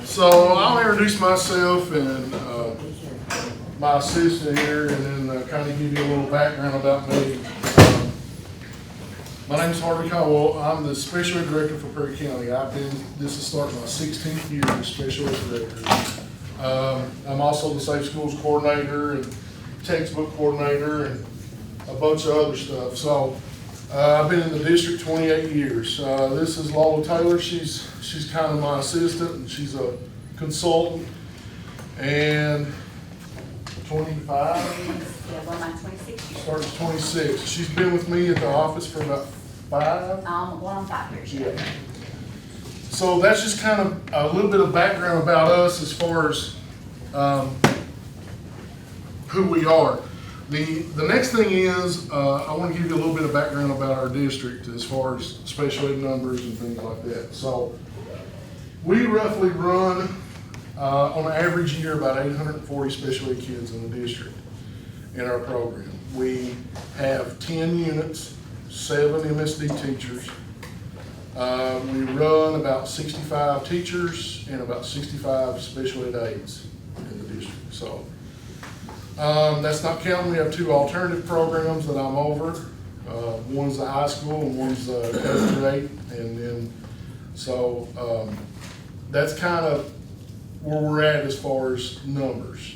So I'll introduce myself and my assistant here, and then kind of give you a little background about me. My name is Harvey Caldwell. I'm the special ed director for Perry County. This is starting my 16th year as special ed director. I'm also the Safe Schools coordinator and textbook coordinator and a bunch of other stuff. So I've been in the district 28 years. This is Lola Taylor. She's kind of my assistant, and she's a consultant. And 25? Yeah, well, I'm 26 years. Starts 26. She's been with me at the office for about 5? Going on 5 years. Yeah. So that's just kind of a little bit of background about us as far as who we are. The next thing is, I want to give you a little bit of background about our district as far as special ed numbers and things like that. So we roughly run, on an average year, about 840 special ed kids in the district in our program. We have 10 units, 7 MSD teachers. We run about 65 teachers and about 65 special ed aides in the district. So that's not counting, we have 2 alternative programs that I'm over. One's the high school and one's K-8. And then, so that's kind of where we're at as far as numbers.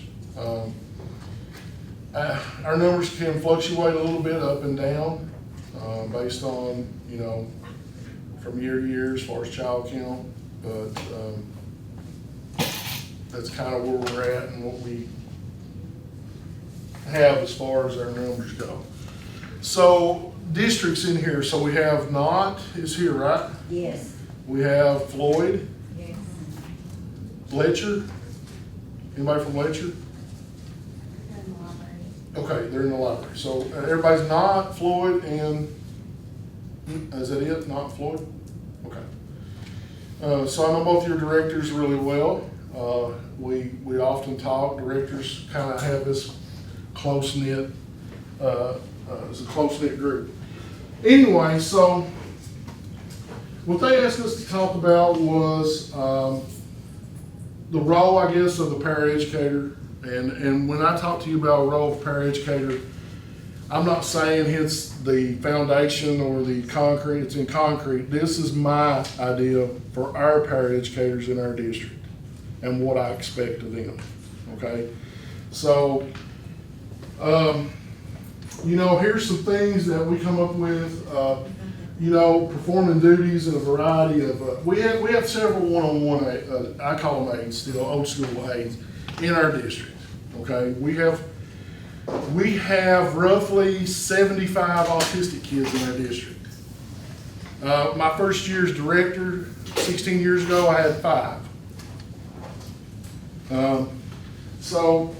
Our numbers can fluctuate a little bit up and down based on, from year to year as far as child count. But that's kind of where we're at and what we have as far as our numbers go. So districts in here, so we have Knott is here, right? Yes. We have Floyd, Yes. Fletcher. Anybody from Fletcher? Okay, they're in the library. So everybody's Knott, Floyd, and is that it? Knott, Floyd? Okay. So I know both your directors really well. We often talk. Directors kind of have this close-knit, it's a close-knit group. Anyway, so what they asked us to talk about was the role, I guess, of the paraeducator. And when I talk to you about a role of paraeducator, I'm not saying it's the foundation or the concrete, it's in concrete. This is my idea for our paraeducators in our district and what I expect of them, okay? So, here's some things that we come up with, performing duties in a variety of, we have several one-on-one, I call them aides still, old school aides, in our district, okay? We have roughly 75 autistic kids in our district. My first year as director, 16 years ago, I had 5. So,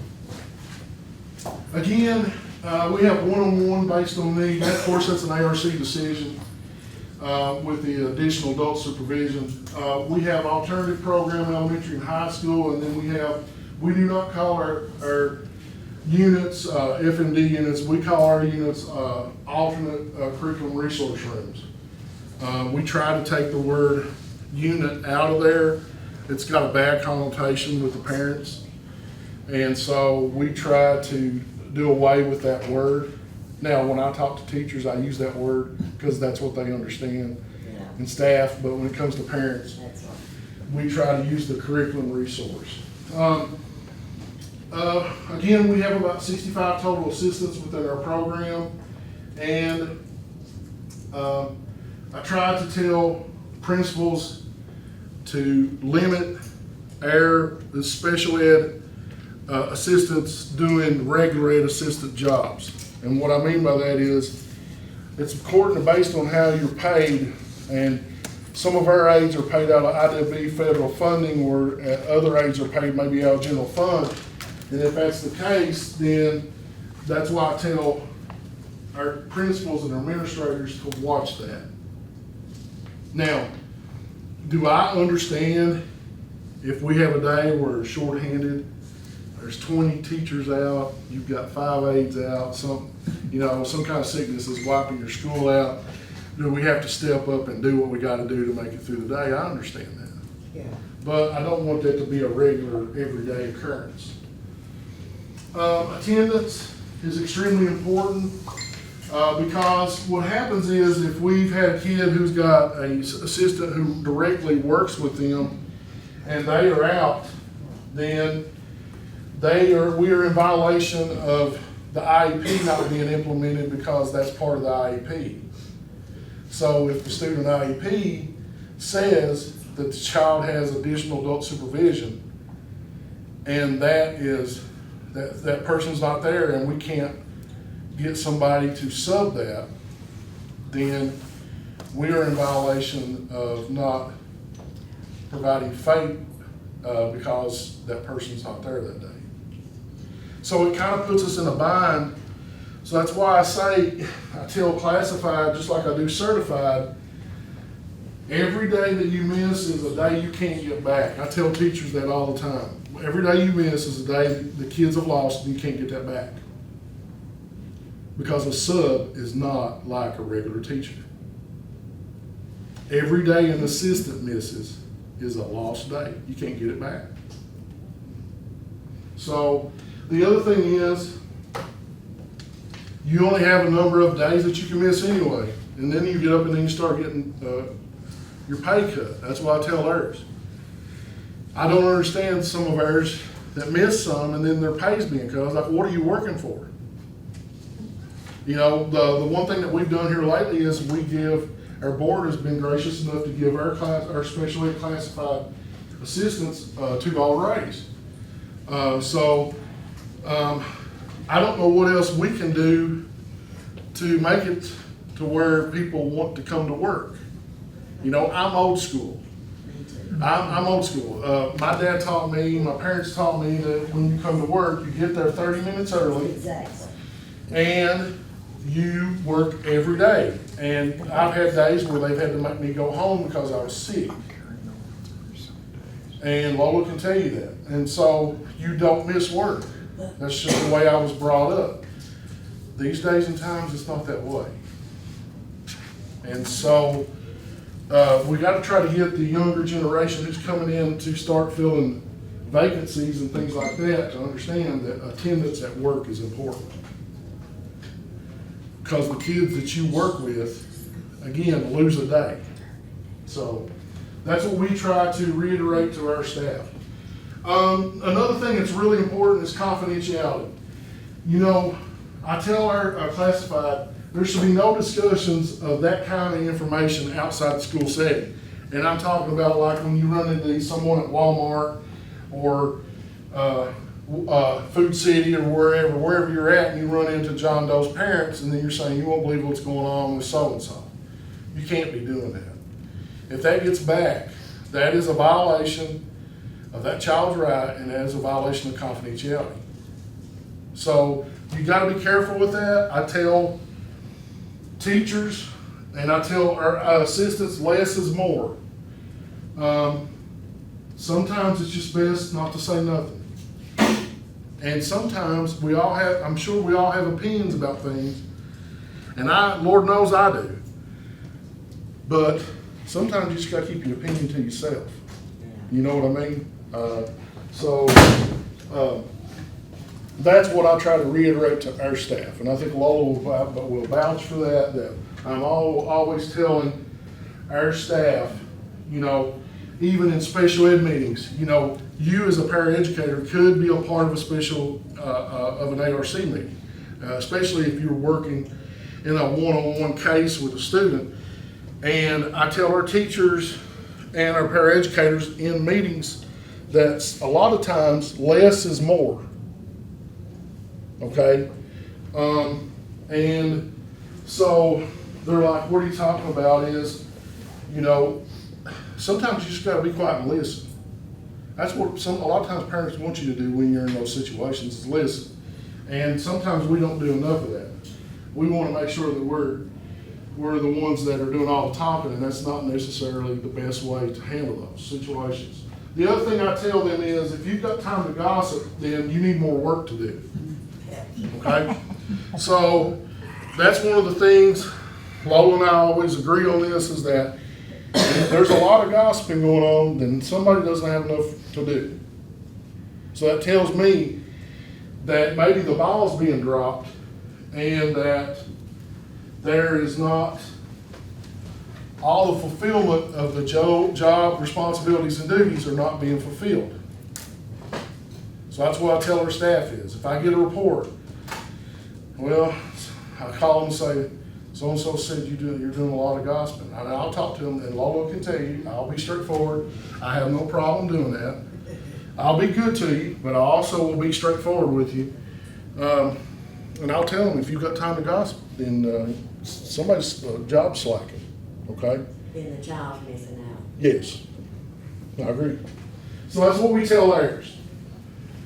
again, we have one-on-one based on need. Of course, that's an ARC decision with the additional adult supervision. We have alternative program, elementary and high school, and then we do not call our units FMD units. We call our units alternate curriculum resource rooms. We try to take the word unit out of there. It's got a bad connotation with the parents. And so we try to do away with that word. Now, when I talk to teachers, I use that word because that's what they understand, and staff, but when it comes to parents, we try to use the curriculum resource. Again, we have about 65 total assistants within our program, and I try to tell principals to limit the special ed assistants doing regular ed assistant jobs. And what I mean by that is, it's important based on how you're paid, and some of our aides are paid out of IWB federal funding, where other aides are paid maybe out of general fund. And if that's the case, then that's why I tell our principals and administrators to watch that. Now, do I understand if we have a day where we're shorthanded, there's 20 teachers out, you've got 5 aides out, some kind of sickness is wiping your school out, do we have to step up and do what we got to do to make it through the day? I understand that. Yeah. but I don't want that to be a regular, everyday occurrence. Attendance is extremely important because what happens is if we've had a kid who's got an assistant who directly works with them and they are out, then we are in violation of the IEP not being implemented because that's part of the IEP. So if the student IEP says that the child has additional adult supervision and that person's not there and we can't get somebody to sub that, then we are in violation of not providing FAPE because that person's not there that day. So it kind of puts us in a bind. So that's why I tell classified, just like I do certified, every day that you miss is a day you can't get back. I tell teachers that all the time. Every day you miss is a day the kids have lost and you can't get that back. Because a sub is not like a regular teacher. Every day an assistant misses is a lost day. You can't get it back. So the other thing is, you only have a number of days that you can miss anyway. And then you get up and then you start getting your pay cut. That's why I tell ours. I don't understand some of ours that miss some and then their pay's being cut. I was like, what are you working for? You know, the one thing that we've done here lately is our board has been gracious enough to give our special ed classified assistants a $2 raise. I don't know what else we can do to make it to where people want to come to work. You know, I'm old school. I'm old school. My dad taught me, my parents taught me that when you come to work, you get there 30 minutes early. Exactly. And you work every day. And I've had days where they've had to make me go home because I was sick. And Lola can tell you that. And so you don't miss work. That's just the way I was brought up. These days and times, it's not that way. And so we got to try to get the younger generation who's coming in to start filling vacancies and things like that to understand that attendance at work is important. Because the kids that you work with, again, lose a day. So that's what we try to reiterate to our staff. Another thing that's really important is confidentiality. You know, I tell our classified, there should be no discussions of that kind of information outside the school setting. And I'm talking about like when you run into someone at Walmart or Food City or wherever you're at, and you run into John Doe's parents, and then you're saying, you won't believe what's going on with so-and-so. You can't be doing that. If that gets back, that is a violation of that child's right, and that is a violation of confidentiality. So you got to be careful with that. I tell teachers and I tell our assistants, less is more. Sometimes it's just best not to say nothing. And sometimes I'm sure we all have opinions about things, and Lord knows I do. But sometimes you just got to keep your opinion to yourself. You know what I mean? That's what I try to reiterate to our staff, and I think Lola will vouch for that I'm always telling our staff, you know, even in special ed meetings, you know, you as a paraeducator could be a part of a special, of an ARC meeting, especially if you're working in a one-on-one case with a student. And I tell our teachers and our paraeducators in meetings that a lot of times less is more. Okay? And so they're like, what are you talking about is, you know, sometimes you just gotta be quiet and listen. That's what a lot of times parents want you to do when you're in those situations, is listen. And sometimes we don't do enough of that. We wanna make sure that we're the ones that are doing all the talking, and that's not necessarily the best way to handle those situations. The other thing I tell them is, if you've got time to gossip, then you need more work to do. Okay? So that's one of the things, Lola and I always agree on this, is that If there's a lot of gossiping going on, then somebody doesn't have enough to do. So that tells me that maybe the ball's being dropped and that there is not all the fulfillment of the job responsibilities and duties are not being fulfilled. So that's what I tell our staff is, if I get a report, well, I call them and say, so-and-so said you're doing a lot of gossiping. And I'll talk to them, and Lola can tell you, I'll be straightforward. I have no problem doing that. I'll be good to you, but I also will be straightforward with you. And I'll tell them, if you've got time to gossip, then somebody's job's slacking, okay? Then the child's missing out. Yes, I agree. So that's what we tell theirs.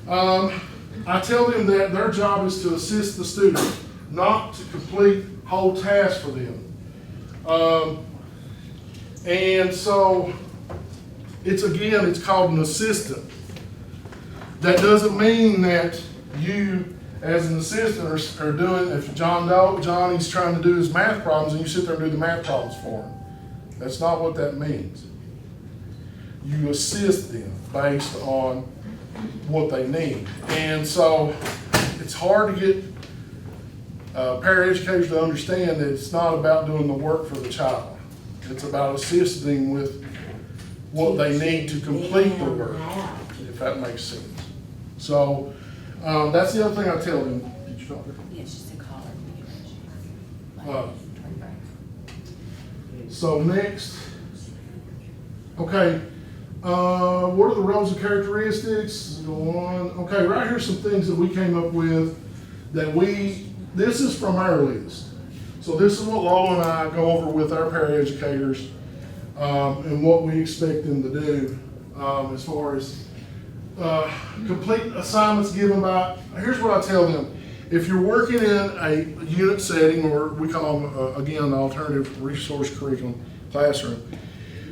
I tell them that their job is to assist the student, not to complete whole tasks for them. And so it's called an assistant. That doesn't mean that you, as an assistant, are doing, if Johnny's trying to do his math problems and you sit there and do the math problems for him. That's not what that means. You assist them based on what they need. And so it's hard to get paraeducators to understand that it's not about doing the work for the child. It's about assisting with what they need to complete the work, if that makes sense. So that's the other thing I tell them. Did you talk? Yeah, it's just a caller. So next, okay, what are the roles and characteristics? Go on. Okay, right here's some things that we came up with that this is from our list. So this is what Lola and I go over with our paraeducators and what we expect them to do as far as complete assignments given by, here's what I tell them. If you're working in a unit setting, or we call them, again, an alternative resource curriculum classroom,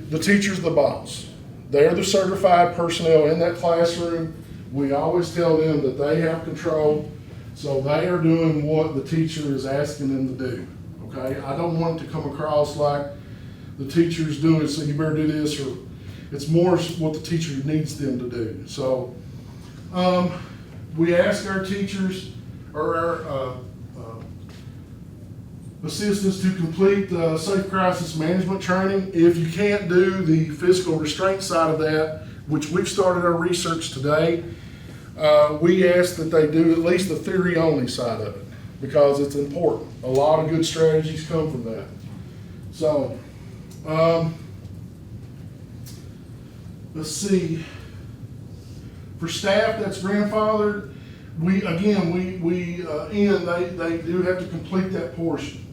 the teacher's the boss. They're the certified personnel in that classroom. We always tell them that they have control, so they are doing what the teacher is asking them to do, okay? I don't want it to come across like the teacher's doing it, so you better do this, or it's more what the teacher needs them to do. So we ask our teachers or our assistants to complete safe crisis management training. If you can't do the physical restraint side of that, which we've started our research today, we ask that they do at least the theory only side of it, because it's important. A lot of good strategies come from that. So let's see. For staff that's grandfathered, they do have to complete that portion.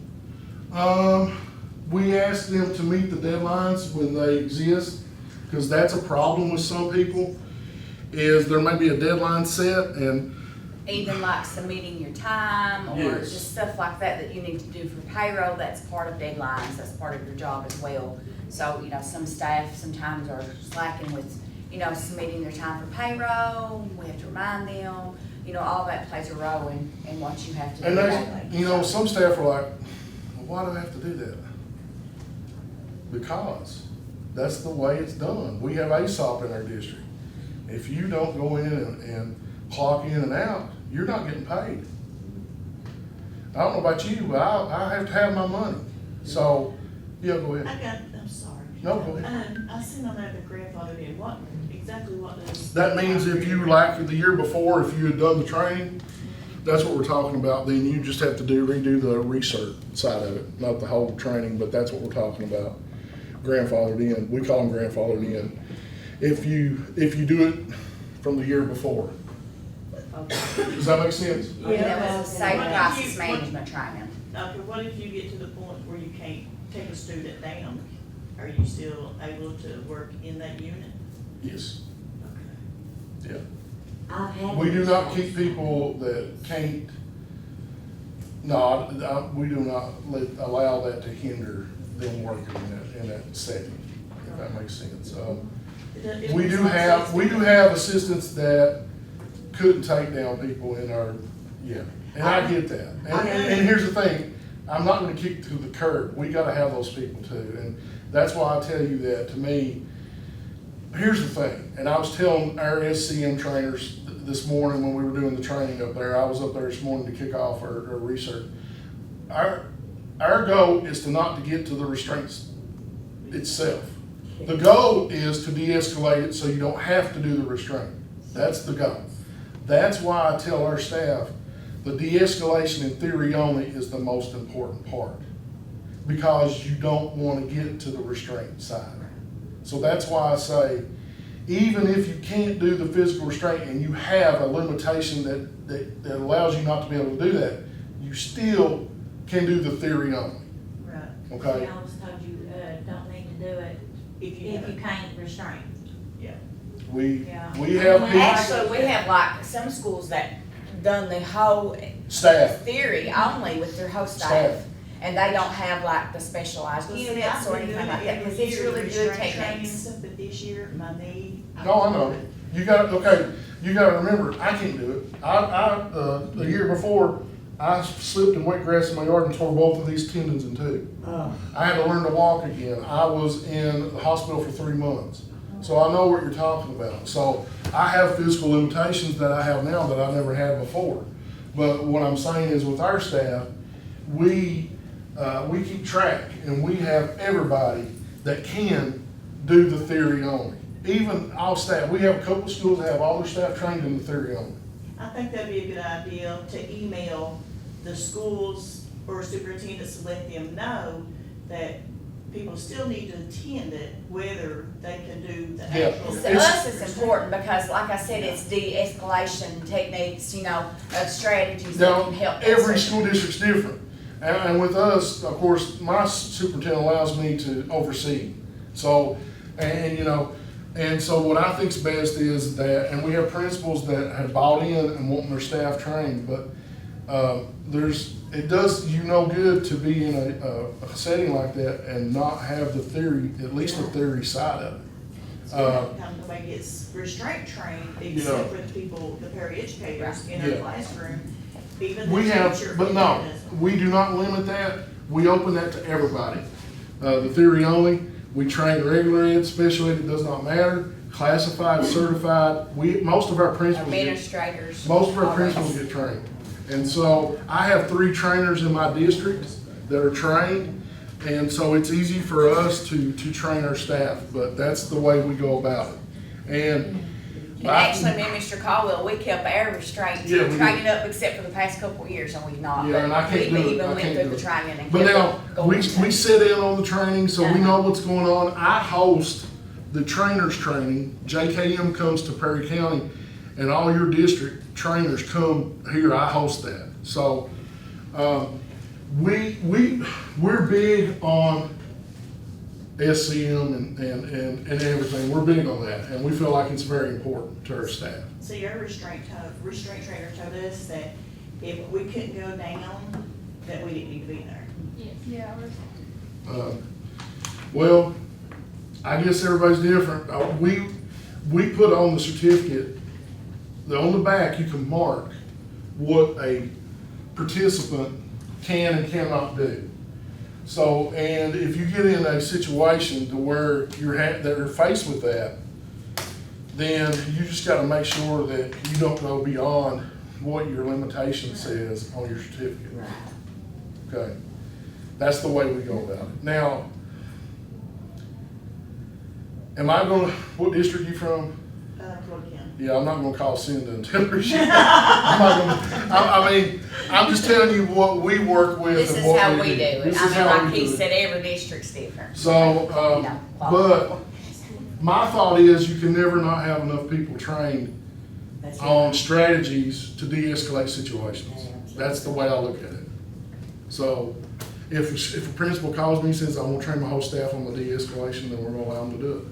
We ask them to meet the deadlines when they exist, because that's a problem with some people, is there may be a deadline set, and Even like submitting your time or Yes. just stuff like that that you need to do for payroll, that's part of deadlines, that's part of your job as well. So, some staff sometimes are slacking with, submitting their time for payroll, we have to remind them, all that plays a role in what you have to do And daily. they, some staff are like, well, why do I have to do that? Because that's the way it's done. We have ASOP in our district. If you don't go in and clock in and out, you're not getting paid. I don't know about you, but I have to have my money. So, yeah, go ahead. I'm sorry. No, go ahead. I seen on that the grandfather did, exactly what does? That means if you, like the year before, if you had done the training, that's what we're talking about, then you just have to redo the research side of it, not the whole training, but that's what we're talking about. Grandfathered in, we call them grandfathered in. If you do it from the year before. Does that make sense? That was a safe What if crisis you- management training. Okay, what if you get to the point where you can't take a student down? Are you still able to work in that unit? Yes. Okay. Yeah. I've had. We do not keep people that can't, we do not allow that to hinder them working in that setting, if that makes sense. We do have assistants that couldn't take down people in our, and I get that. And here's the thing, I'm not gonna kick to the curb, we gotta have those people too. That's why I tell you that, to me, here's the thing, and I was telling our SCM trainers this morning when we were doing the training up there, I was up there this morning to kick off our research. Our goal is to not to get to the restraints itself. The goal is to de-escalate it so you don't have to do the restraint. That's the goal. That's why I tell our staff the de-escalation in theory only is the most important part, because you don't want to get to the restraint side. So that's why I say, even if you can't do the physical restraint and you have a limitation that allows you not to be able to do that, you still can do the theory only, Right. okay? They always told you, don't need to do it If you if have you can't restrain. yeah. We Yeah. have people, Actually, we have like some schools that done the whole staff, theory only with their whole Staff. staff. And they don't have like the specialized Well, see, units I've or been anything doing like it that, every because it's year, really good restraint training and techniques. stuff, but this year, my knee. no, I know. You gotta, okay, you gotta remember, I can't do it. The year before, I slipped and wet grass in my yard and tore both of these tendons in two. I had to learn to walk again. I was in the hospital for 3 months. So I know what you're talking about. So I have physical limitations that I have now that I never had before. But what I'm saying is with our staff, we keep track and we have everybody that can do the theory only. Even all staff, we have a couple of schools that have all their staff trained in the theory only. I think that'd be a good idea to email the schools or superintendents to let them know that people still need to attend it, whether they can do the Yeah. actual. To us, it's important because, like I said, it's de-escalation techniques, of strategies that Now, can help. every us. school district's different. And with us, of course, my superintendent allows me to oversee. So, and so what I think's best is that, and we have principals that have bought in and wanting their staff trained, but it does you no good to be in a setting like that and not have the theory, at least the theory side of it. Nobody gets restraint trained know. except for the people, the paraeducators in Yeah. our classroom. Even the We have, teacher. but no, we do not limit that. We open that to everybody. The theory only, we train regular ed, special ed, it does not matter. Classified, certified, most of our principals get, Administrators. most of our already. principals get trained. And so I have 3 trainers in my district that are trained. And so it's easy for us to train our staff, but that's the way we go about it. And actually, me and Mr. Caldwell, we kept our restraint Yeah, we training up except for the past couple of years, and we've not. Yeah, and I But can't we do it. even I went can't through do the it. training and But kept now, it going. we sit in on the training, so we Uh-huh. know what's going on. I host the trainers training. JKM comes to Perry County, and all your district trainers come here. I host that. So, we're big on SCM and everything. We're big on that, and we feel like it's very important to our staff. So your restraint trainer told us that if we couldn't go down, that we didn't need to be there. Yeah. Well, I guess everybody's different. We put on the certificate, on the back, you can mark what a participant can and cannot do. So, and if you get in a situation to where they're faced with that, then you just gotta make sure that you don't go beyond what your limitation says on your certificate. Right. Okay? That's the way we go about it. Now, what district you from? Floyd County. Yeah, I'm not gonna call Cinda and tell her shit. I mean, I'm just telling you what we work with This and is what how we we do it. This I is mean, how like we he do it. said, every district's different. So, but my thought is you can never not have enough people trained That's on right. strategies to de-escalate situations. That's the way I look at it. So, if a principal calls me and says, I want to train my whole staff on the de-escalation, then we're gonna allow them to do it.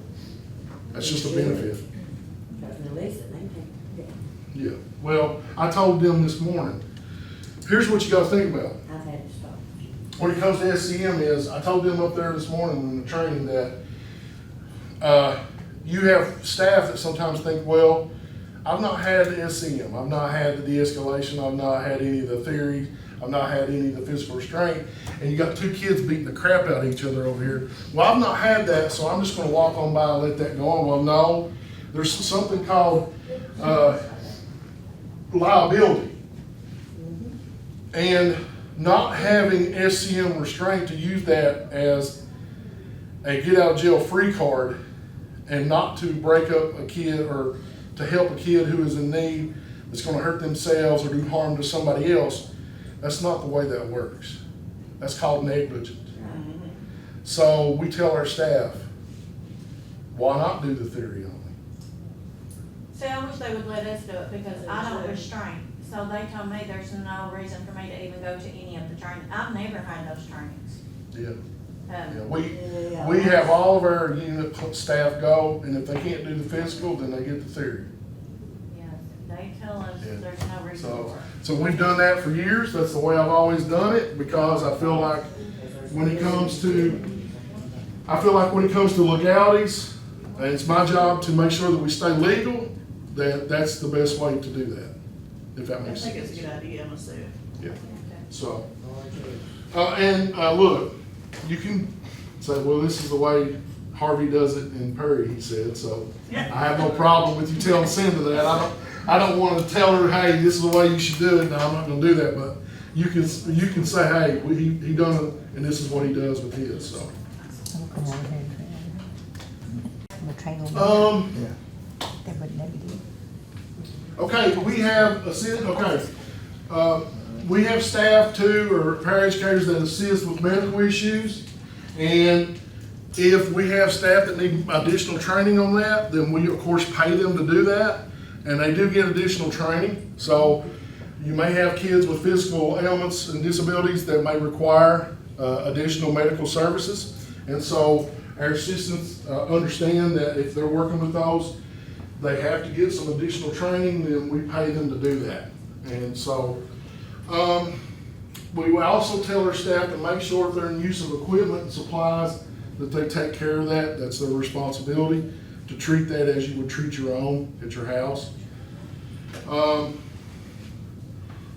That's just a benefit. Because at least they take, Yeah, well, I told them this morning, here's what you gotta think about. I've had to stop. When it comes to SCM is, I told them up there this morning in the training that, you have staff that sometimes think, well, I've not had the SCM, I've not had the de-escalation, I've not had any of the theory, I've not had any of the physical restraint, and you got two kids beating the crap out of each other over here. Well, I've not had that, so I'm just gonna walk on by and let that go on. Well, no, there's something called, liability. And not having SCM restraint to use that as a get out of jail free card and not to break up a kid or to help a kid who is in need that's gonna hurt themselves or do harm to somebody else, that's not the way that works. That's called negligent. So we tell our staff, why not do the theory only? See, I wish they would let us do it because I don't restrain. So they told me there's no reason for me to even go to any of the training. I've never had those trainings. Yeah. Yeah, Um, we have all of our unit staff go, and if they can't do the physical, then they get the theory. yeah, they tell us Yeah. there's no reason for it. So we've done that for years. That's the way I've always done it, because I feel like when it comes to legalities, and it's my job to make sure that we stay legal, that's the best way to do that, if that I makes think it's sense. a good idea myself. Yeah, Okay. so, look, you can say, well, this is the way Harvey does it in Perry, he said, so I have no problem with you telling Cindy that. I don't want to tell her, hey, this is the way you should do it. No, I'm not gonna do that, but you can say, hey, he done it, and this is what he does with his, so. Okay, we have we have staff too, or paraeducators that assist with medical issues. And if we have staff that need additional training on that, then we of course pay them to do that. And they do get additional training. So you may have kids with physical ailments and disabilities that may require additional medical services. And so our assistants understand that if they're working with those, they have to get some additional training, then we pay them to do that. And so we will also tell our staff to make sure if they're in use of equipment and supplies that they take care of that. That's their responsibility, to treat that as you would treat your own at your house.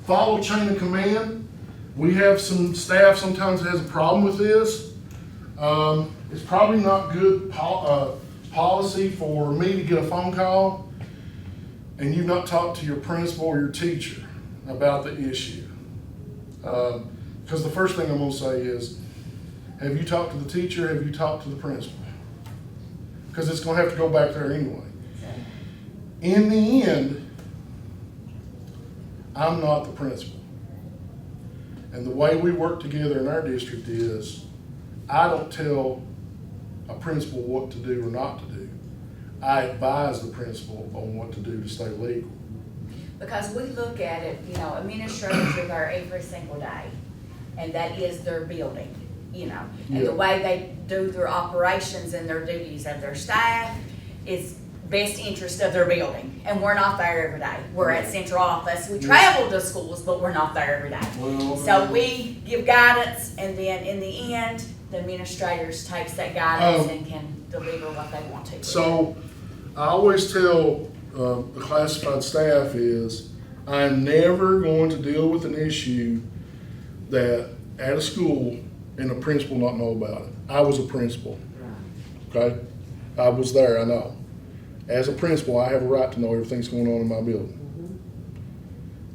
Follow chain of command. We have some staff sometimes that has a problem with this. It's probably not good policy for me to get a phone call and you've not talked to your principal or your teacher about the issue. Because the first thing I'm gonna say is, have you talked to the teacher, have you talked to the principal? Because it's gonna have to go back there anyway. In the end, I'm not the principal. And the way we work together in our district is, I don't tell a principal what to do or not to do. I advise the principal on what to do to stay legal. Because we look at it, administrators are there every single day, and that is their building, and Yeah. the way they do their operations and their duties of their staff is best interest of their building, and we're not there every day. We're at central office, we travel to schools, but we're not there every day. Well, So we give guidance, and then in the end, the administrators takes that guidance and can deliver what they want to. So I always tell the classified staff is, I'm never going to deal with an issue that at a school and the principal not know about it. I was a principal, okay? I was there, I know. As a principal, I have a right to know everything's going on in my building.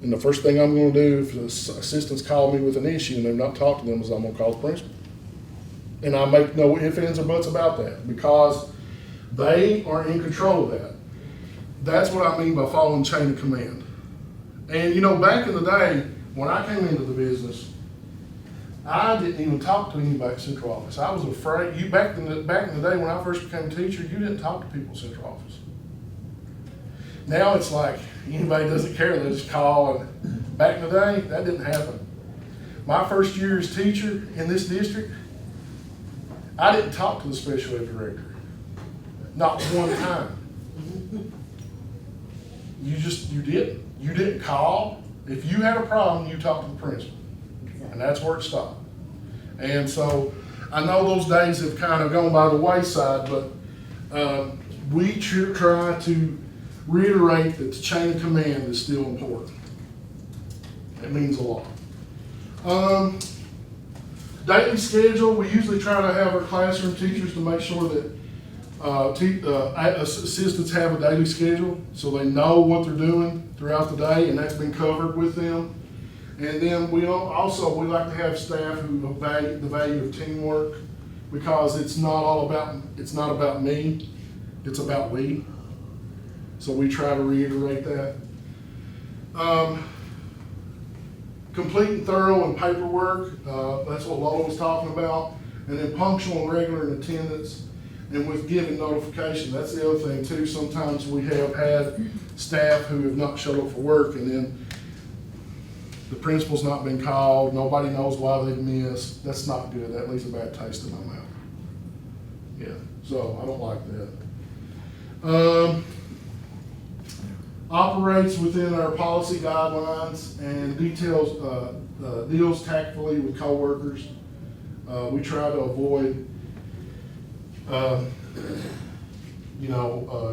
And the first thing I'm gonna do if the assistants call me with an issue and they've not talked to them is I'm gonna call the principal. And I make no ifs, ands, or buts about that, because they are in control of that. That's what I mean by following chain of command. And back in the day, when I came into the business, I didn't even talk to anybody at central office. I was afraid. Back in the day when I first became a teacher, you didn't talk to people at central office. Now it's like anybody doesn't care, they just call. And back in the day, that didn't happen. My first year as teacher in this district, I didn't talk to the special ed director. Not one time. You didn't. You didn't call. If you had a problem, you talked to the principal. And that's where it stopped. And so I know those days have kind of gone by the wayside, but we try to reiterate that the chain of command is still important. It means a lot. Daily schedule, we usually try to have our classroom teachers to make sure that assistants have a daily schedule, so they know what they're doing throughout the day, and that's been covered with them. And then we like to have staff who value the value of teamwork, because it's not about me, it's about we. So we try to reiterate that. Complete and thorough in paperwork, that's what Lola was talking about. And then punctual and regular in attendance, and with giving notification. That's the other thing too. Sometimes we have had staff who have not showed up for work, and then the principal's not been called, nobody knows why they've missed. That's not good, that leaves a bad taste in my mouth. Yeah, so I don't like that. Operates within our policy guidelines and deals tactfully with coworkers. We try to avoid,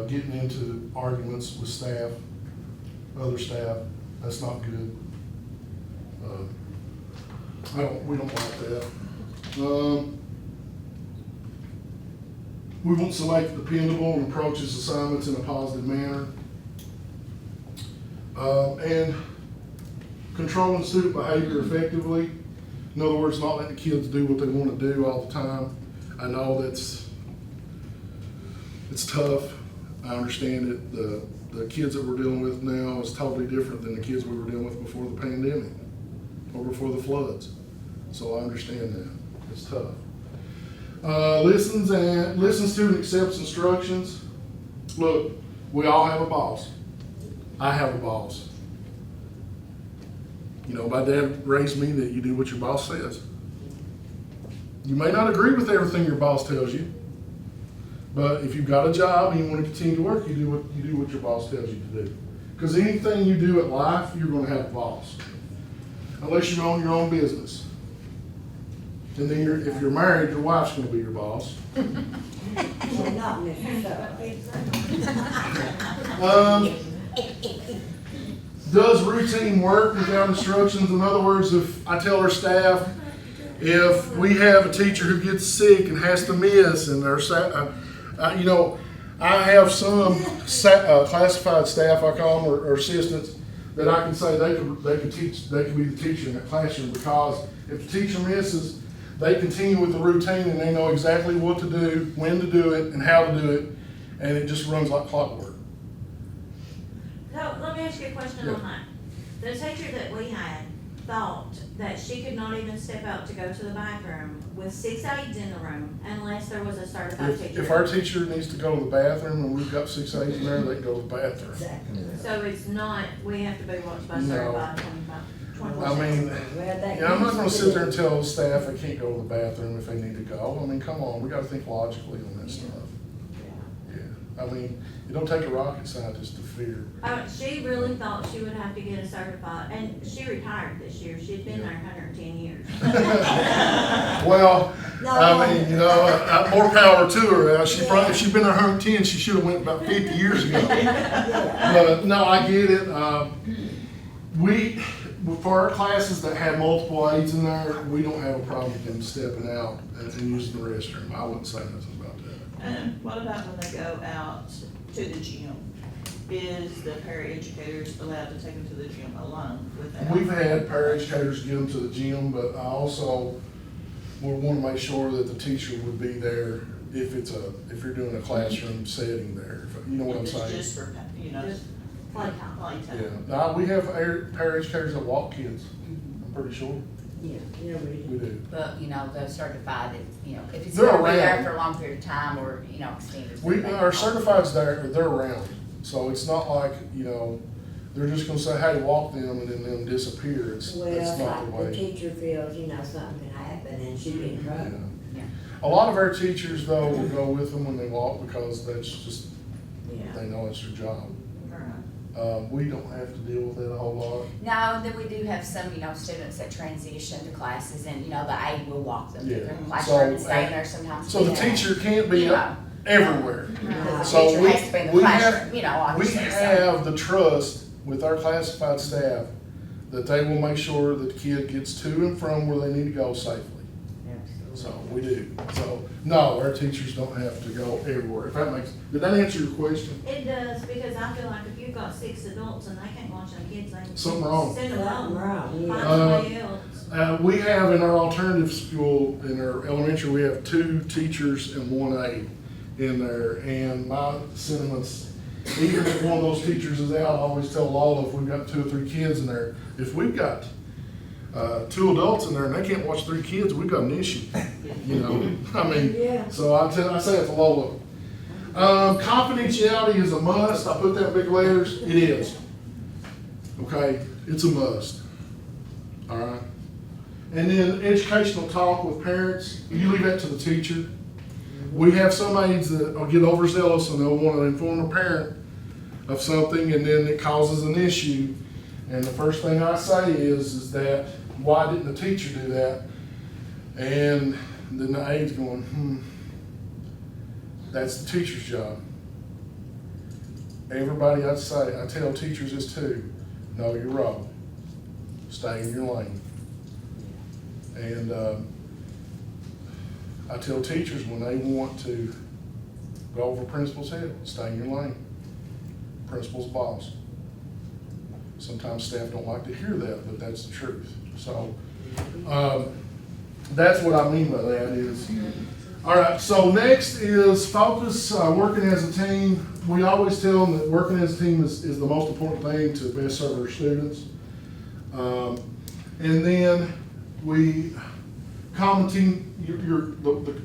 getting into arguments with staff, other staff. That's not good. We don't like that. We want somebody dependable and approaches assignments in a positive manner. And controlling student behavior effectively. In other words, not letting the kids do what they want to do all the time. I know it's tough. I understand it. The kids that we're dealing with now is totally different than the kids we were dealing with before the pandemic or before the floods. So I understand that. It's tough. Listens to and accepts instructions. Look, we all have a boss. I have a boss. My dad raised me that you do what your boss says. You may not agree with everything your boss tells you, but if you've got a job and you want to continue to work, you do what your boss tells you to do. Because anything you do at life, you're going to have a boss, unless you own your own business. And then if you're married, your wife's going to be your boss. Well, not necessarily. Does routine work without instructions? In other words, if I tell our staff, if we have a teacher who gets sick and has to miss, and I have some classified staff, I call them, or assistants, that I can say they could be the teacher in that classroom, because if the teacher misses, they continue with the routine and they know exactly what to do, when to do it, and how to do it, and it just runs like clockwork. So, let me ask you a question on that. The teacher that we had thought that she could not even step out to go to the bathroom with 6 aides in the room unless there was a certified teacher. If our teacher needs to go to the bathroom and we've got 6 aides in there, they can go to the bathroom. Exactly. So it's not, we have to be watched by No. certified 24/7. I mean, I'm not gonna sit there and tell the staff they can't go to the bathroom if they need to go. I mean, come on, we gotta think logically on that stuff. Yeah, I mean, it don't take a rocket scientist to figure. She really thought she would have to get a certified, and she retired this year. She'd been there 110 years. Well, No. I mean, more power to her. If she'd been there 110, she should have went about 50 years ago. But no, I get it. For our classes that have multiple aides in there, we don't have a problem with them stepping out and using the restroom. I wouldn't say nothing about that. And what about when they go out to the gym? Is the paraeducators allowed to take them to the gym alone without? We've had paraeducators get them to the gym, but I also would want to make sure that the teacher would be there if you're doing a classroom setting there. You know what I'm saying? Just for, Just playtime. playtime. Yeah. We have paraeducators that walk kids. I'm pretty sure Yeah, we do. But, they're certified that, if it's They're gonna be there around. for a long period of time or, extended. Our certifieds they're around, so it's not like they're just gonna say, "Hey, walk them," and then them disappear. That's well, not the like the way. teacher feels, something can happen and she be in trouble. Yeah. Yeah. A lot of our teachers though will go with them when they walk because that's just Yeah. they know it's their job. Right. We don't have to deal with that a whole lot. No, then we do have some, students that transition to classes and, the aide will walk them to their Yeah. classroom and So, stay in there sometimes. So the teacher can't be Yeah. everywhere. The So teacher we- has to be in the we classroom, have- We obviously. so. have the trust with our classified staff that they will make sure that the kid gets to and from where they need to go safely. So we do. So, no, our teachers don't have to go everywhere. If that makes, did that answer your question? It does, because I feel like if you've got 6 adults and they can't watch them kids, they Something wrong. send them Something home. wrong, Find yeah. somebody else. We have in our alternative school, in our elementary, we have 2 teachers and 1 aide in there. And my sentiments, even if one of those teachers is out, I always tell Lola, if we've got 2 or 3 kids in there, if we've got 2 adults in there and they can't watch 3 kids, we've got an issue. You know, I mean, Yeah. so I say it to Lola. Confidentiality is a must. I put that in big letters. It is. Okay, it's a must. All right. And then educational talk with parents, you leave that to the teacher. We have some aides that will get overzealous and they'll want to inform a parent of something, and then it causes an issue. And the first thing I say is that, why didn't the teacher do that? And then the aide's going, that's the teacher's job. Everybody I tell teachers this too, know your role. Stay in your lane. And I tell teachers when they want to go over principal's head, stay in your lane. Principal's boss. Sometimes staff don't like to hear that, but that's the truth. So that's what I mean by that is. All right, so next is focus, working as a team. We always tell them that working as a team is the most important thing to best serve our students. And then we commenting,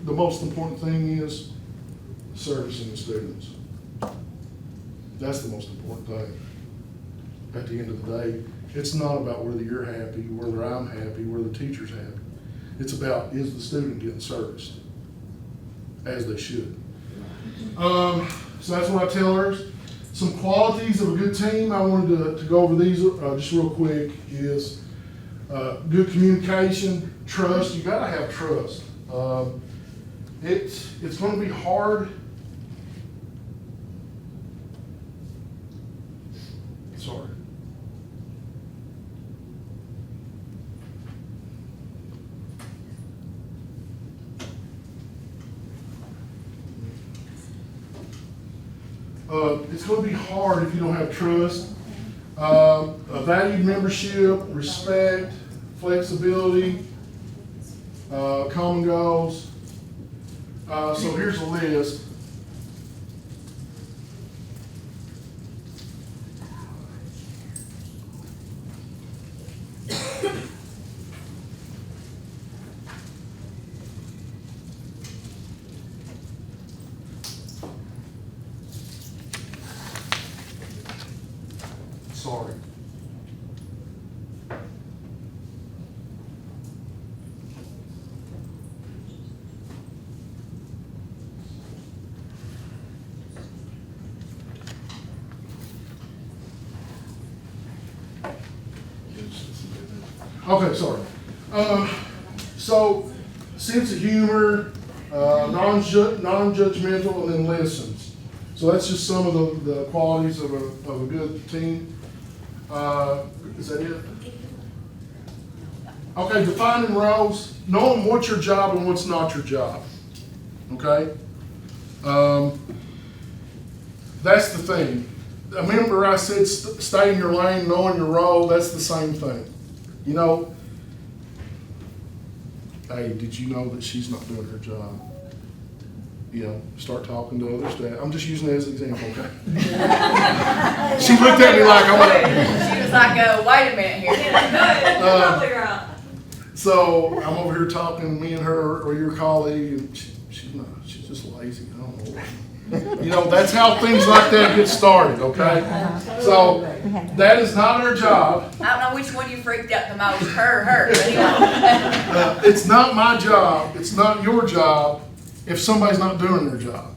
the most important thing is servicing the students. That's the most important thing. At the end of the day, it's not about whether you're happy, whether I'm happy, whether the teacher's happy. It's about, is the student getting serviced as they should. So that's what I tell her. Some qualities of a good team, I wanted to go over these just real quick, is good communication, trust. You gotta have trust. It's gonna be hard. Sorry. It's going to be hard if you don't have trust. A valued membership, respect, flexibility, common goals. So here's a list. Sorry. Okay, sorry. So, sense of humor, non-judgmental, and then listens. So that's just some of the qualities of a good team. Is that it? Okay, defining roles, knowing what's your job and what's not your job. Okay? That's the thing. Remember I said stay in your lane, knowing your role, that's the same thing. You know, hey, did you know that she's not doing her job? You know, start talking to other staff. I'm just using it as an example, okay? She looked at me like I went. She was like, wait a minute here. Yeah, good, you're probably right. So I'm over here talking, me and her or your colleague, and she's not, she's just lazy. I don't know. You know, that's how things like that get started, okay? So that is not her job. I don't know which one you freaked out the most, her or her. But anyway. It's not my job. It's not your job if somebody's not doing their job.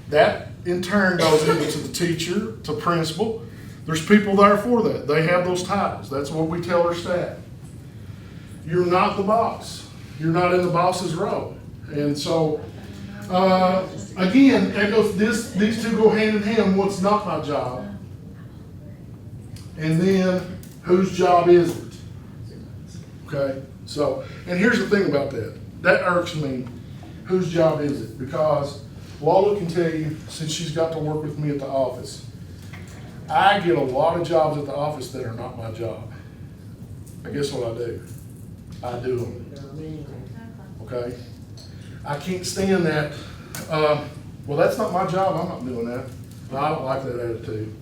That in turn goes into the teacher, to principal. There's people there for that. They have those titles. That's what we tell our staff. You're not the boss. You're not in the boss's role. And so, again, that goes, these two go hand in hand. What's not my job? And then Whose job is it? Okay, so, and here's the thing about that. That irks me. Whose job is it? Because Lola can tell you, since she's got to work with me at the office, I get a lot of jobs at the office that are not my job. I guess what I do? I do them, okay? I can't stand that, well, that's not my job, I'm not doing that. No, I don't like that attitude.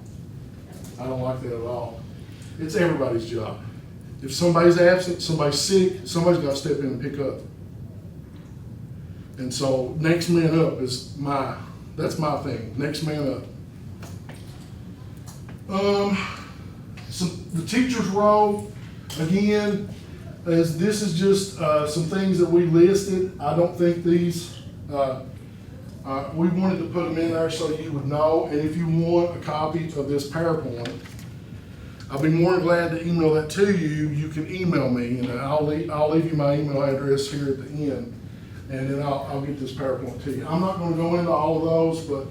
I don't like that at all. It's everybody's job. If somebody's absent, somebody's sick, somebody's gotta step in and pick up. And so, next man up is that's my thing, next man up. The teacher's role, again, this is just, some things that we listed. I don't think these, we wanted to put them in there so you would know, and if you want a copy of this PowerPoint, I'll be more than glad to email that to you. You can email me, and I'll leave you my email address here at the end, and then I'll get this PowerPoint to you. I'm not gonna go into all of those, but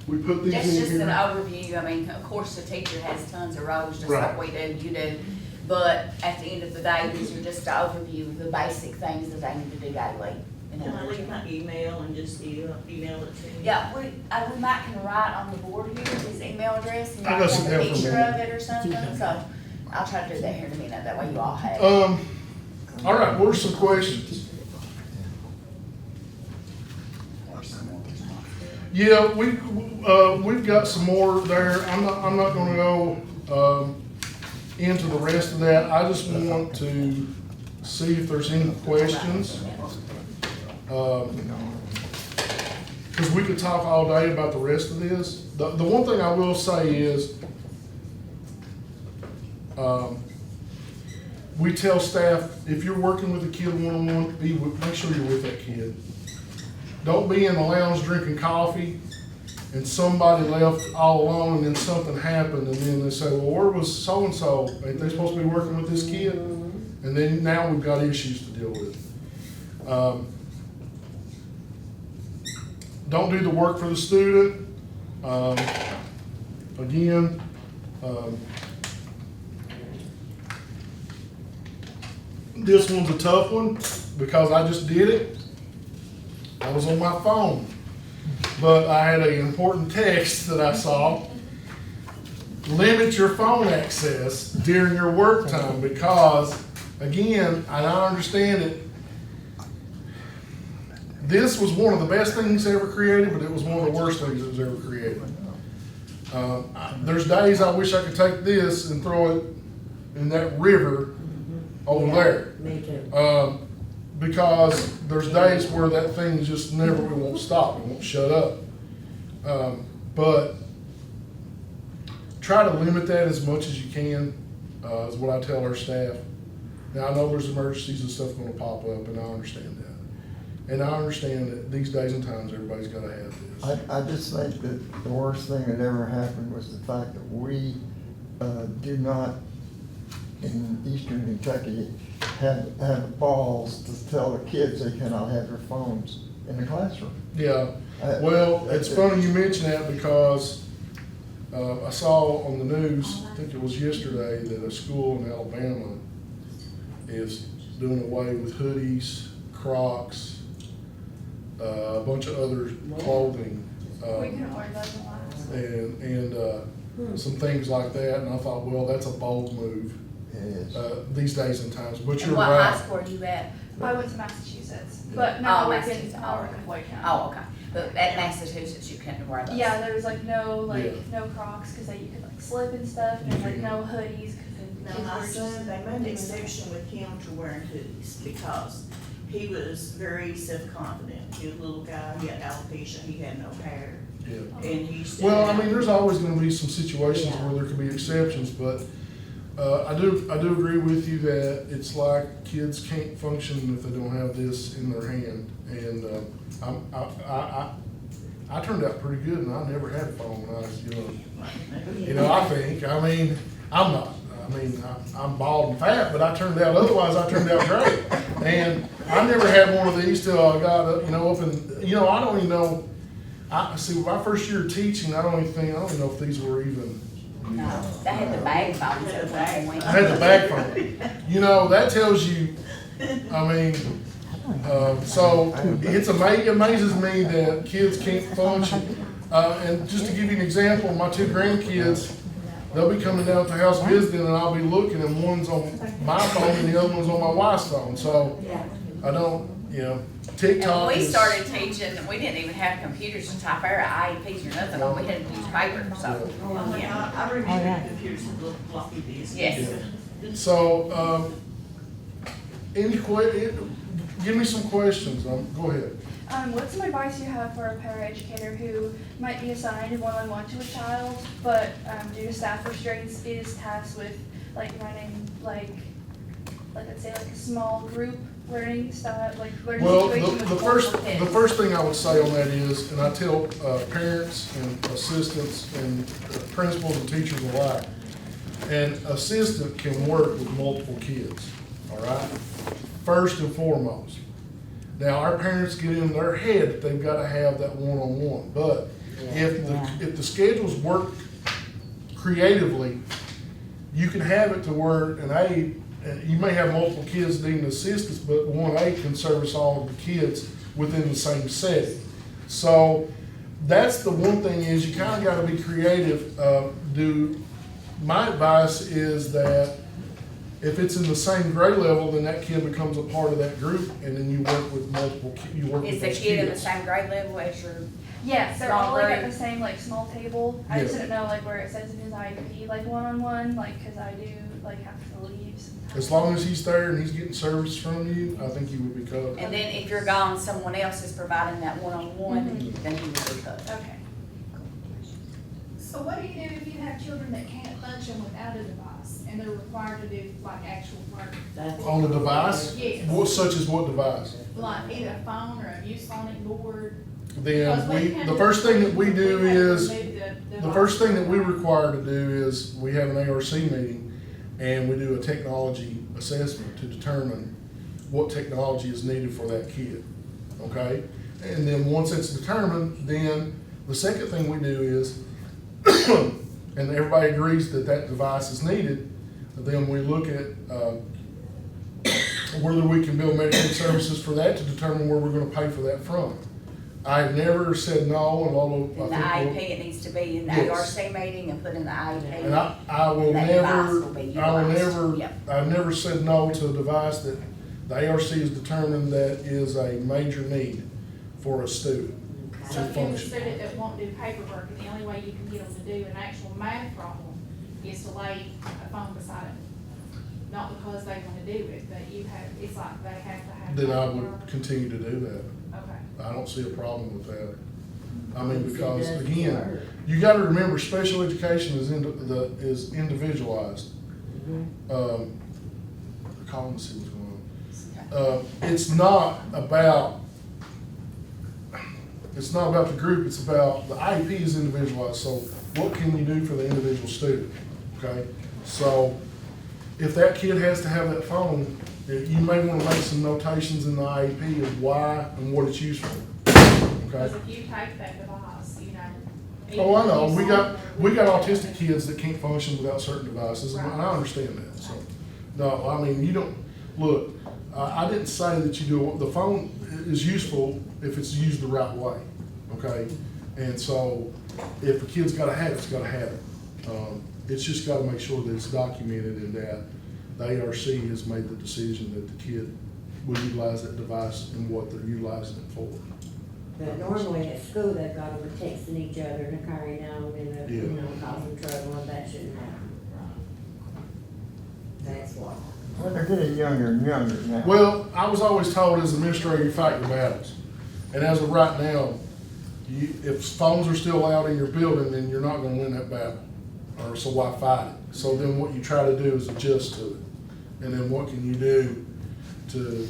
we put these in That's here. just an overview. I mean, of course, the teacher has tons of roles, just Right. like we do, you do. But at the end of the day, these are just an overview of the basic things that they need to do daily. Can I leave my email and just email it to you? Yeah, we might can write on the board here his email address and I like got some have a picture information. of it or something, so I'll try to do that here in a minute, that way you all have it. All right, what are some questions? Yeah, we've got some more there. I'm not gonna go, into the rest of that. I just want to see if there's any questions. Cause we could talk all day about the rest of this. The one thing I will say is, we tell staff, if you're working with a kid one-on-one, make sure you're with that kid. Don't be in the lounge drinking coffee and somebody left all alone and then something happened and then they say, well, where was so-and-so? Ain't they supposed to be working with this kid? And then now we've got issues to deal with. Don't do the work for the student. Again, this one's a tough one because I just did it. I was on my phone, but I had an important text that I saw. Limit your phone access during your work time because, again, and I understand it, this was one of the best things ever created, but it was one of the worst things that was ever created. There's days I wish I could take this and throw it in that river over there. Me too. Because there's days where that thing just never, it won't stop, it won't shut up. But try to limit that as much as you can, is what I tell our staff. Now, I know there's emergencies and stuff gonna pop up, and I understand that. And I understand that these days and times, everybody's gotta have this. I just think that the worst thing that ever happened was the fact that we do not, in eastern Kentucky, have balls to tell the kids they cannot have their phones in the classroom. Yeah, well, it's funny you mention that because I saw on the news, I think it was yesterday, that a school in Alabama is doing away with hoodies, Crocs, a bunch of other clothing. We can order those online. And some things like that, and I thought, well, that's a bold move It is. these days and times, but And you're what high right. school are you at? I went to Massachusetts, but now Oh, we Massachusetts. can, I work in Floyd County. Oh, okay, but at Massachusetts, you couldn't wear those? Yeah, there was like no, Yeah. no Crocs, cause you could like slip and stuff, and then like no hoodies, cause then Now, kids my were just. son, they made an exception with him to wearing hoodies because he was very self-confident. He was a little guy, he had alopecia, he had no hair, Yeah. and he stood Well, I out. mean, there's always gonna be some situations Yeah. where there could be exceptions, but, I do agree with you that it's like kids can't function if they don't have this in their hand. And, I turned out pretty good and I never had a phone when I was young. I think, I'm not, I'm bald and fat, but I turned out, otherwise I turned out great. And I never had one of these till I got up, up and, I don't even know, see, my first year of teaching, I don't even know if these were even No, they had the bag phones at one point. I had the bag phone. You know, that tells you, I mean, so it amazes me that kids can't function. And just to give you an example, my two grandkids, they'll be coming down to the house visiting, and I'll be looking, and one's on my phone and the other one's on my wife's phone. So I don't, you know, TikTok And when we is- started teaching, we didn't even have computers to type our IEPs or nothing, we had to use paper, so, Oh, yeah. I remember computers with little floppy disks. Yes. So, give me some questions, go ahead. What's some advice you have for a paraeducator who might be assigned one-on-one to a child, but due to staff restraints is tasked with like running let's say like a small group learning style, like learning Well, situation with multiple kids? the first thing I would say on that is, and I tell parents and assistants and principals and teachers alike, an assistant can work with multiple kids, all right? First and foremost. Now, our parents get in their head that they've got to have that one-on-one, but if the schedules work creatively, you can have it to where an aide, you may have multiple kids needing assistance, but one aide can service all of the kids within the same setting. So that's the one thing is you kind of got to be creative. My advice is that if it's in the same grade level, then that kid becomes a part of that group, and then you work with multiple, you work with Is the those kid in the kids. same grade level as your, Yes, they're Small all like at group. the same like small table. I just Yeah. didn't know like where it says in his IEP like one-on-one, like cause I do like have to leave sometimes. As long as he's there and he's getting service from you, I think you would be covered. and then if you're gone, someone else is providing that one-on-one, then you would be covered. Okay. So what do you do if you have children that can't function without a device and they're required to do like actual work? On the device? Yes. What, such as what device? Like either a phone or a ViewSonic board? Then the first thing that we do is, the first thing that we require to do is, we have an ARC meeting, and we do a technology assessment to determine what technology is needed for that kid, okay? And then once it's determined, then the second thing we do is, and everybody agrees that that device is needed, then we look at whether we can build Medicaid services for that to determine where we're gonna pay for that from. I've never said no, and although In the I think IEP, it needs to be in the Yes. ARC meeting and put in the IEP. and I will And that device never, will be I will utilized. never, Yep. I've never said no to a device that the ARC has determined that is a major need for a student So to if you have a function. student that won't do paperwork and the only way you can get them to do an actual math problem is to lay a phone beside it. Not because they wanna do it, but it's like they have to have. Then I paperwork. would continue to do that. Okay. I don't see a problem with that. I mean, because again, you gotta remember, special education is individualized. Call them and see what's going on. It's not about the group, it's about, the IEP is individualized, so what can you do for the individual student, okay? So, if that kid has to have that phone, you may wanna make some notations in the IEP of why and what it's used for, Because okay? if you take that device, you know. Oh, I know, even we got if you autistic kids that can't function without certain devices, and I understand that, so. No, I mean, you don't, look, I didn't say that you do, the phone is useful if it's used the right way, okay? And so, if a kid's gotta have it, it's gotta have it. It's just gotta make sure that it's documented and that the ARC has made the decision that the kid will utilize that device and what they're utilizing it for. But normally at school, they've got them texting each other and carrying on and, you Yeah. know, causing trouble, and that shouldn't happen. That's why. Well, they're getting younger and younger now. Well, I was always told as administrator, you fight your battles. And as of right now, if phones are still out in your building, then you're not gonna win that battle. Or so why fight it? So then what you try to do is adjust to it. And then what can you do to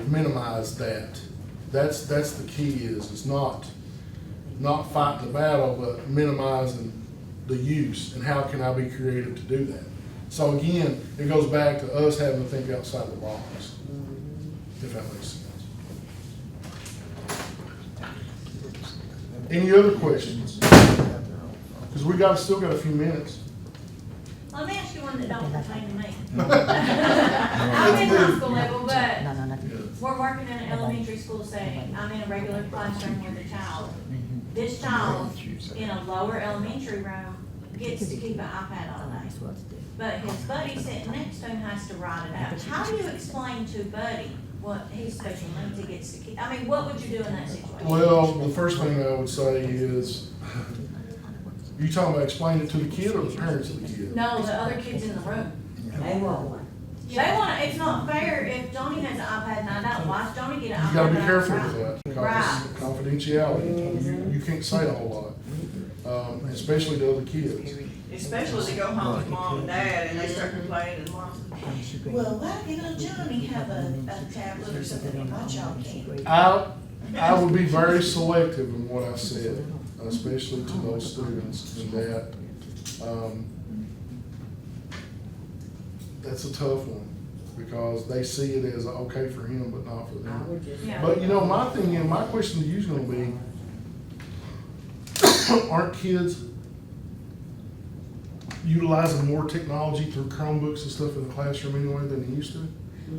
minimize that? That's the key is, it's not fighting the battle, but minimizing the use and how can I be creative to do that? So again, it goes back to us having to think outside the box, if that makes sense. Any other questions? Because still got a few minutes. Let me ask you one that don't pertain to me. I'm in high school level, but we're working in an elementary school setting. I'm in a regular classroom with a child. This child in a lower elementary room gets to keep an iPad all day. But his buddy sitting next to him has to write it out. How do you explain to Buddy what his special needs he gets to keep? I mean, what would you do in that situation? Well, the first thing I would say is, you talking about explaining it to the kid or the parents of the kid? No, the other kids in the room. They want one. They want, it's not fair if Johnny has an iPad and I don't. Why does Johnny get an iPad? You gotta be and I careful don't? with that, Right. because confidentiality, you can't say a whole lot, especially to other kids. Especially to go home with mom and dad and they start complaining and mom says, well, why can't Johnny have a tablet or something and my child can't? I would be very selective in what I said, especially to those students, in that, that's a tough one, because they see it as okay for him, but not for I them. would just. Yeah. But, you know, my thing, and my question to you is gonna be, aren't kids utilizing more technology through Chromebooks and stuff in the classroom anyway than they used to?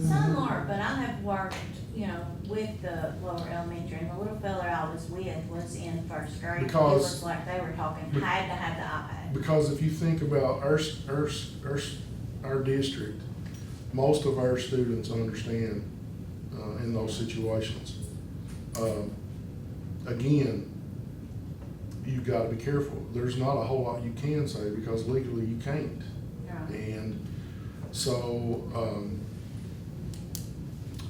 Some are, but I have worked, you know, with the lower elementary, and the little fella I was with was in first grade. It Because- was like they were talking, had to have the iPad. Because if you think about our district, most of our students understand, in those situations. Again, you've gotta be careful. There's not a whole lot you can say, because legally you can't. Yeah. And so,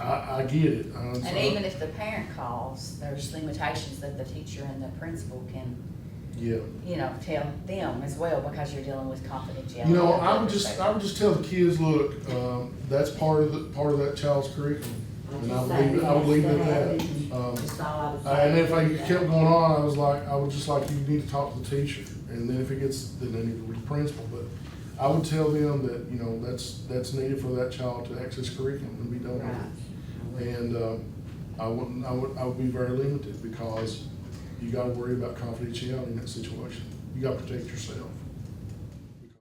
I get it. And even if the parent calls, there's limitations that the teacher and the principal can, Yeah. you know, tell them as well, because you're dealing with confidentiality. You know, of I would the just conversation. tell the kids, look, that's part of that child's curriculum. And I would leave it at that. That's all I would say. And if I kept going on, I would just like, you need to talk to the teacher, and then if it gets, then they need to go to the principal, but I would tell them that, you know, that's needed for that child to access curriculum and be done with it. And, I would be very limited, because you gotta worry about confidentiality in that situation. You gotta protect yourself.